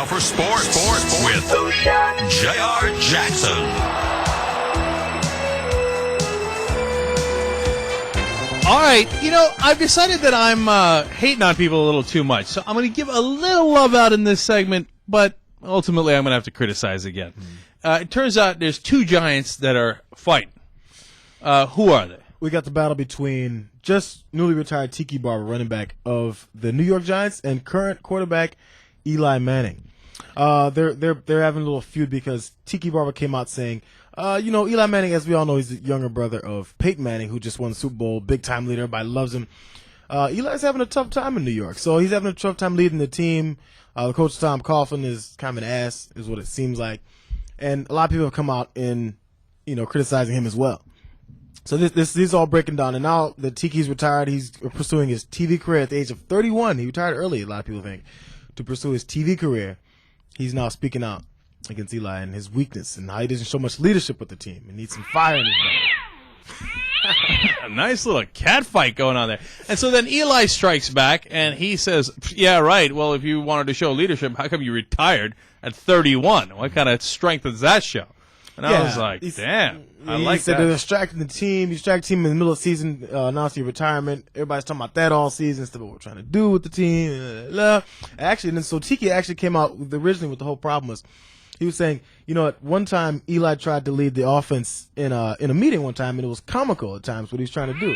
Now for sports with J.R. Jackson. All right, I've decided that I'm hating on people a little too much, so I'm going to give a little love out in this segment, but ultimately I'm going to have to criticize again. It turns out there's two giants that are fighting. Who are they? We got the battle between just newly retired Tiki Barber, running back of the New York Giants, and current quarterback Eli Manning. They're having a little feud because Tiki Barber came out saying, Eli Manning, as we all know, he's the younger brother of Peyton Manning, who just won the Super Bowl, big time leader, everybody loves him. Eli's having a tough time in New York, so he's having a tough time leading the team. The coach Tom Coughlin is kind of an ass, is what it seems like, and a lot of people have come out and criticizing him as well. So this is all breaking down, and now that Tiki's retired, he's pursuing his TV career at the age of 31. He retired early, a lot of people think, to pursue his TV career. He's now speaking out against Eli and his weakness and how he doesn't show much leadership with the team and needs some fire in his belly. A nice little cat fight going on there. And so then Eli strikes back, and he says, yeah, right, well, if you wanted to show leadership, how come you retired at 31? What kind of strength does that show? And I was like, damn, I like that. They're distracting the team. You distract the team in the middle of the season, announce your retirement. Everybody's talking about that all season, stuff what we're trying to do with the team. Blah, blah. Actually, and then so Tiki actually came out originally with the whole problem was he was saying, at one time Eli tried to lead the offense in a meeting one time, and it was comical at times what he was trying to do.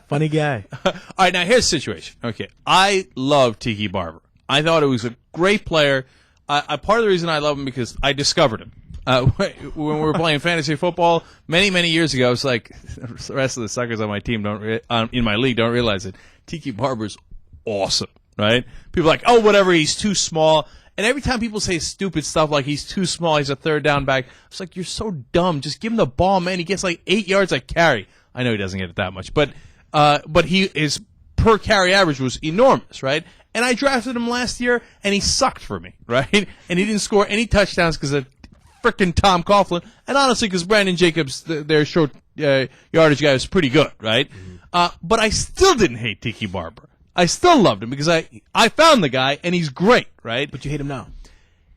Funny guy. All right, now here's the situation. Okay, I love Tiki Barber. I thought it was a great player. Part of the reason I love him because I discovered him. When we were playing fantasy football many, many years ago, I was like, the rest of the suckers on my team in my league don't realize it. Tiki Barber's awesome, right? People are like, oh, whatever, he's too small. And every time people say stupid stuff like he's too small, he's a third down back, it's like, you're so dumb. Just give him the ball, man. He gets like 8 yards a carry. I know he doesn't get it that much, but his per carry average was enormous, right? And I drafted him last year, and he sucked for me, right? And he didn't score any touchdowns because of frickin' Tom Coughlin, and honestly because Brandon Jacobs, their short yardage guy, was pretty good, right? But I still didn't hate Tiki Barber. I still loved him because I found the guy, and he's great, right? But you hate him now.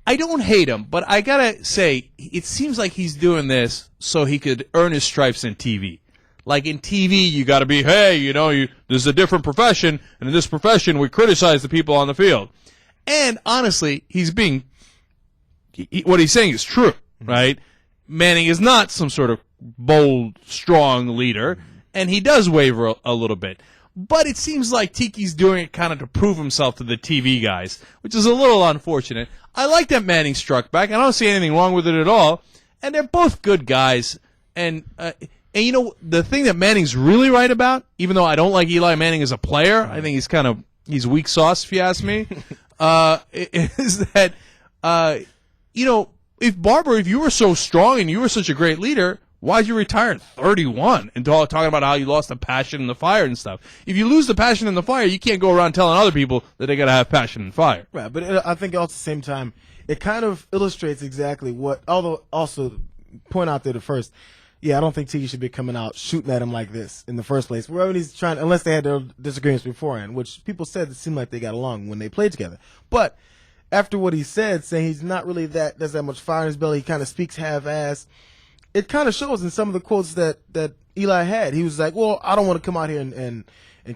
I don't hate him, but I gotta say, it seems like he's doing this so he could earn his stripes in TV. Like in TV, you got to be, hey, this is a different profession, and in this profession, we criticize the people on the field. And honestly, what he's saying is true, right? Manning is not some sort of bold, strong leader, and he does waver a little bit. But it seems like Tiki's doing it kind of to prove himself to the TV guys, which is a little unfortunate. I like that Manning struck back. I don't see anything wrong with it at all. And they're both good guys, and the thing that Manning's really right about, even though I don't like Eli Manning as a player, I think he's weak sauce, if you ask me, is that, if you were so strong and you were such a great leader, why'd you retire at 31 and talking about how you lost the passion and the fire and stuff? If you lose the passion and the fire, you can't go around telling other people that they got to have passion and fire. Right, but I think also at the same time, it kind of illustrates exactly what, although also point out there the first, I don't think Tiki should be coming out shooting at him like this in the first place. Wherever he's trying, unless they had their disagreements beforehand, which people said it seemed like they got along when they played together. But after what he said, saying he's not really does that much fire in his belly, he kind of speaks half-ass. It kind of shows in some of the quotes that Eli had. He was like, well, I don't want to come out here and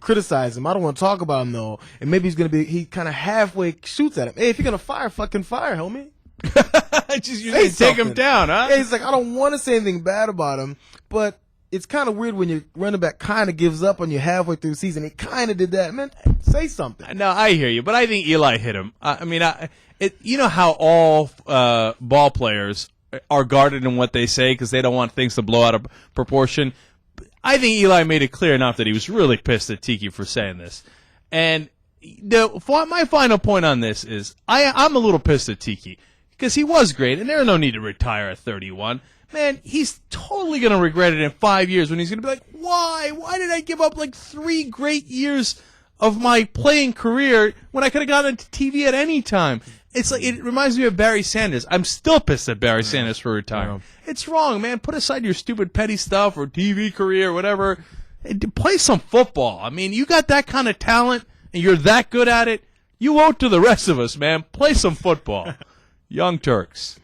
criticize him. I don't want to talk about him, though. And maybe he kind of halfway shoots at him. Hey, if you're going to fire, fucking fire, homie. Just take him down, huh? Yeah, he's like, I don't want to say anything bad about him, but it's kind of weird when your running back kind of gives up on you halfway through the season. He kind of did that. Man, say something. No, I hear you, but I think Eli hit him. You know how all ball players are guarded in what they say because they don't want things to blow out of proportion. I think Eli made it clear enough that he was really pissed at Tiki for saying this. And my final point on this is I'm a little pissed at Tiki because he was great, and there's no need to retire at 31. Man, he's totally going to regret it in 5 years when he's going to be like, why? Why did I give up like 3 great years of my playing career when I could have gotten into TV at any time? It's like, it reminds me of Barry Sanders. I'm still pissed at Barry Sanders for retiring. It's wrong, man. Put aside your stupid petty stuff or TV career or whatever. Play some football. I mean, you got that kind of talent and you're that good at it. You owe it to the rest of us, man. Play some football. Young Turks.